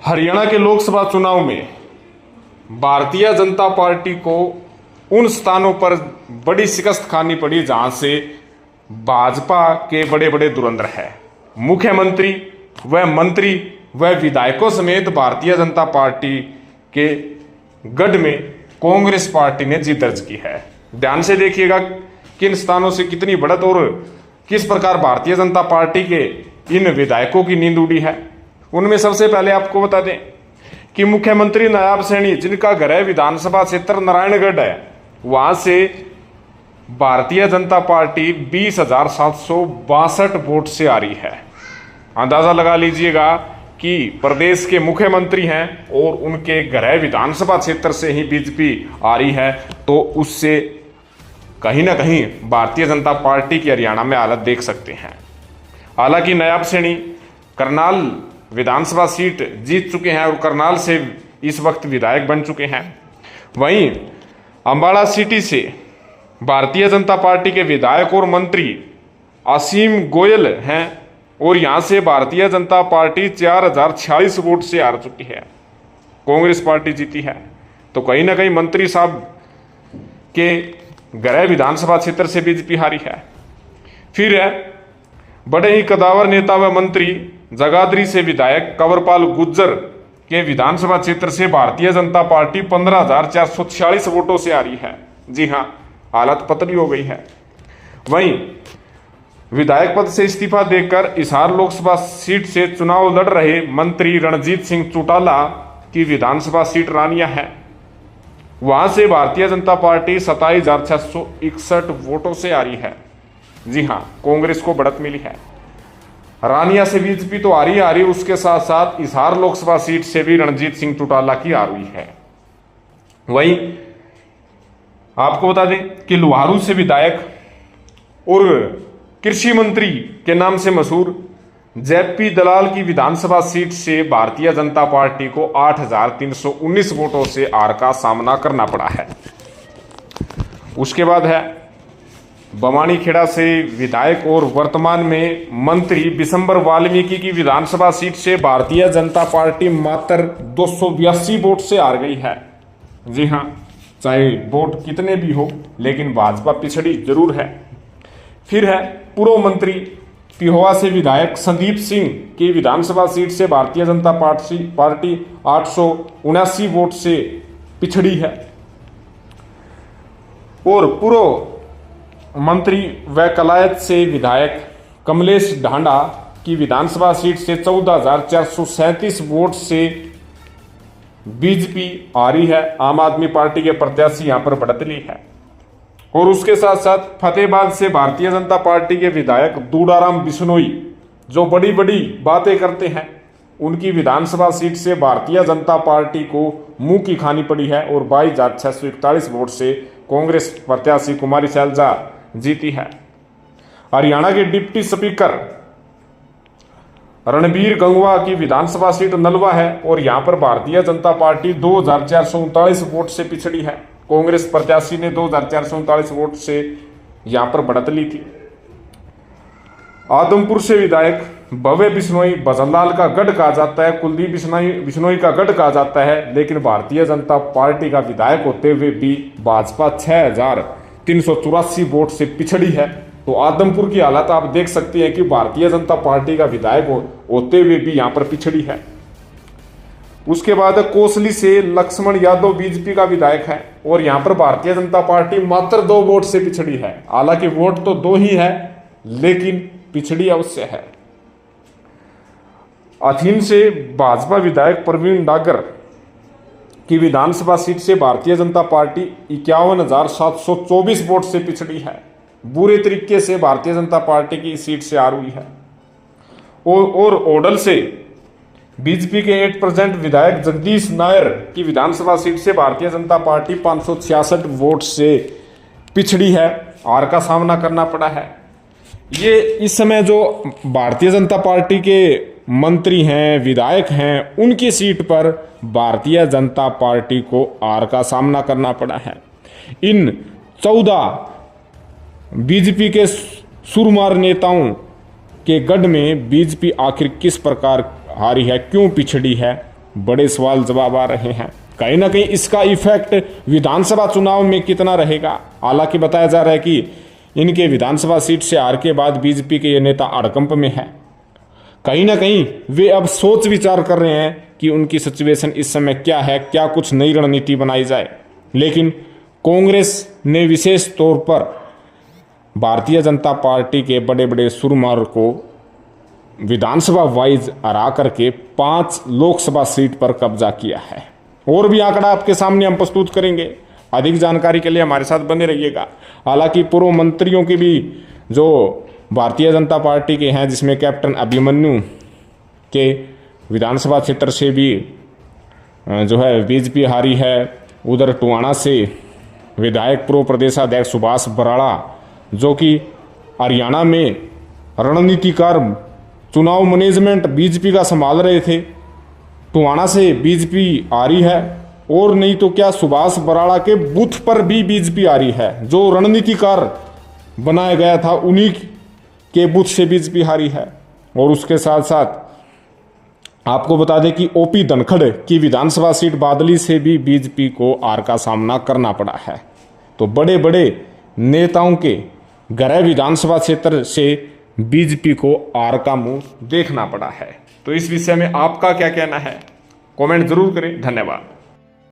हरियाणा के लोकसभा चुनाव में भारतीय जनता पार्टी को उन स्थानों पर बड़ी शिकस्त खानी पड़ी जहां से भाजपा के बड़े बड़े धुरंधर है। मुख्यमंत्री व मंत्री व विधायकों समेत भारतीय जनता पार्टी के गढ़ में कांग्रेस पार्टी ने जीत दर्ज की है। ध्यान से देखिएगा किन स्थानों से कितनी बढ़त और किस प्रकार भारतीय जनता पार्टी के इन विधायकों की नींद उड़ी है। उनमें सबसे पहले आपको बता दें कि मुख्यमंत्री नायब सैनी, जिनका घर है विधानसभा क्षेत्र नारायणगढ़ है, वहां से भारतीय जनता पार्टी 20,762 वोट से आ रही है। अंदाजा लगा लीजिएगा कि प्रदेश के मुख्यमंत्री हैं और उनके गृह विधानसभा क्षेत्र से ही बीजेपी आ रही है, तो उससे कहीं ना कहीं भारतीय जनता पार्टी की हरियाणा में हालत देख सकते हैं। हालांकि नायब सैनी करनाल विधानसभा सीट जीत चुके हैं और करनाल से इस वक्त विधायक बन चुके हैं। वहीं अंबाला सिटी से भारतीय जनता पार्टी के विधायक और मंत्री असीम गोयल हैं और यहां से भारतीय जनता पार्टी 4,046 वोट से हार चुकी है। कांग्रेस पार्टी जीती है, तो कहीं ना कहीं मंत्री साहब के गृह विधानसभा क्षेत्र से बीजेपी हारी है। फिर है बड़े ही कदावर नेता व मंत्री जगाधरी से विधायक कंवरपाल गुर्जर के विधानसभा क्षेत्र से भारतीय जनता पार्टी 15,446 वोटों से आ रही है। जी हां, हालत पतली हो गई है। वहीं विधायक पद से इस्तीफा देकर हिसार लोकसभा सीट से चुनाव लड़ रहे मंत्री रणजीत सिंह चौटाला की विधानसभा सीट रानिया है, वहां से भारतीय जनता पार्टी 27,661 वोटों से आ रही है। जी हां, कांग्रेस को बढ़त मिली है। रानिया से बीजेपी तो आ रही, उसके साथ साथ हिसार लोकसभा सीट से भी रणजीत सिंह चौटाला की आ रही है। वहीं आपको बता दें कि लुहारू से विधायक और कृषि मंत्री के नाम से मशहूर जेपी दलाल की विधानसभा सीट से भारतीय जनता पार्टी को 8,319 वोटों से हार का सामना करना पड़ा है। उसके बाद है बमाणीखेड़ा से विधायक और वर्तमान में मंत्री बिशंबर वाल्मीकि की विधानसभा सीट से भारतीय जनता पार्टी मात्र 282 वोट से हार गई है। जी हां, चाहे वोट कितने भी हो, लेकिन भाजपा पिछड़ी जरूर है। फिर है पूर्व मंत्री पिहोवा से विधायक संदीप सिंह की विधानसभा सीट से भारतीय जनता पार्टी 879 वोट से पिछड़ी है। और पूर्व मंत्री व कलायत से विधायक कमलेश ढांडा की विधानसभा सीट से 14,437 वोट से बीजेपी आ रही है। आम आदमी पार्टी के प्रत्याशी यहां पर बढ़त ली है। और उसके साथ साथ फतेहाबाद से भारतीय जनता पार्टी के विधायक दूडाराम बिश्नोई, जो बड़ी बड़ी बातें करते हैं, उनकी विधानसभा सीट से भारतीय जनता पार्टी को मुंह की खानी पड़ी है और 22,641 वोट से कांग्रेस प्रत्याशी कुमारी शैलजा जीती है। हरियाणा के डिप्टी स्पीकर रणबीर गंगवा की विधानसभा सीट नलवा है और यहां पर भारतीय जनता पार्टी 2,439 वोट से पिछड़ी है। कांग्रेस प्रत्याशी ने 2,439 वोट से यहां पर बढ़त ली थी। आदमपुर से विधायक भव्य बिश्नोई भजनलाल का गढ़ कहा जाता है, कुलदीप बिश्नोई का गढ़ कहा जाता है, लेकिन भारतीय जनता पार्टी का विधायक होते हुए भी भाजपा 6,384 वोट से पिछड़ी है। तो आदमपुर की हालत आप देख सकते हैं कि भारतीय जनता पार्टी का विधायक होते हुए भी यहां पर पिछड़ी है। उसके बाद कोसली से लक्ष्मण यादव बीजेपी का विधायक है और यहां पर भारतीय जनता पार्टी मात्र 2 वोट से पिछड़ी है। हालांकि वोट तो 2 ही है, लेकिन पिछड़ी अवश्य है। अथीन से भाजपा विधायक प्रवीण डागर की विधानसभा सीट से भारतीय जनता पार्टी 51,724 वोट से पिछड़ी है। बुरे तरीके से भारतीय जनता पार्टी की सीट से हार हुई है। और ओडल से बीजेपी के 8% विधायक जगदीश नायर की विधानसभा सीट से भारतीय जनता पार्टी 566 वोट से पिछड़ी है, हार का सामना करना पड़ा है। ये इस समय जो भारतीय जनता पार्टी के मंत्री हैं, विधायक हैं, उनकी सीट पर भारतीय जनता पार्टी को हार का सामना करना पड़ा है। इन 14 बीजेपी के सुरमार नेताओं के गढ़ में बीजेपी आखिर किस प्रकार हारी है, क्यों पिछड़ी है, बड़े सवाल जवाब आ रहे हैं। कहीं ना कहीं इसका इफेक्ट विधानसभा चुनाव में कितना रहेगा। हालांकि बताया जा रहा है कि इनके विधानसभा सीट से हार के बाद बीजेपी के ये नेता हड़कंप में है। कहीं ना कहीं वे अब सोच विचार कर रहे हैं कि उनकी सिचुएशन इस समय क्या है, क्या कुछ नई रणनीति बनाई जाए। लेकिन कांग्रेस ने विशेष तौर पर भारतीय जनता पार्टी के बड़े बड़े सुरमार को विधानसभा वाइज हरा करके 5 लोकसभा सीट पर कब्जा किया है। और भी आंकड़ा आपके सामने हम प्रस्तुत करेंगे। अधिक जानकारी के लिए हमारे साथ बने रहिएगा। हालांकि पूर्व मंत्रियों के भी जो भारतीय जनता पार्टी के हैं, जिसमें कैप्टन अभिमन्यु के विधानसभा क्षेत्र से भी जो है बीजेपी हारी है। उधर टोहाना से विधायक पूर्व प्रदेशाध्यक्ष सुभाष बराड़ा जो कि हरियाणा में रणनीतिकार चुनाव मैनेजमेंट बीजेपी का संभाल रहे थे, टोहाना से बीजेपी आ रही है। और नहीं तो क्या, सुभाष बराड़ा के बूथ पर भी बीजेपी आ रही है। जो रणनीतिकार बनाया गया था उन्हीं के बूथ से बीजेपी हारी है। और उसके साथ साथ आपको बता दें कि ओपी धनखड़ की विधानसभा सीट बादली से भी बीजेपी को हार का सामना करना पड़ा है। तो बड़े बड़े नेताओं के गृह विधानसभा क्षेत्र से बीजेपी को हार का मुंह देखना पड़ा है। तो इस विषय में आपका क्या कहना है, कमेंट जरूर करें। धन्यवाद।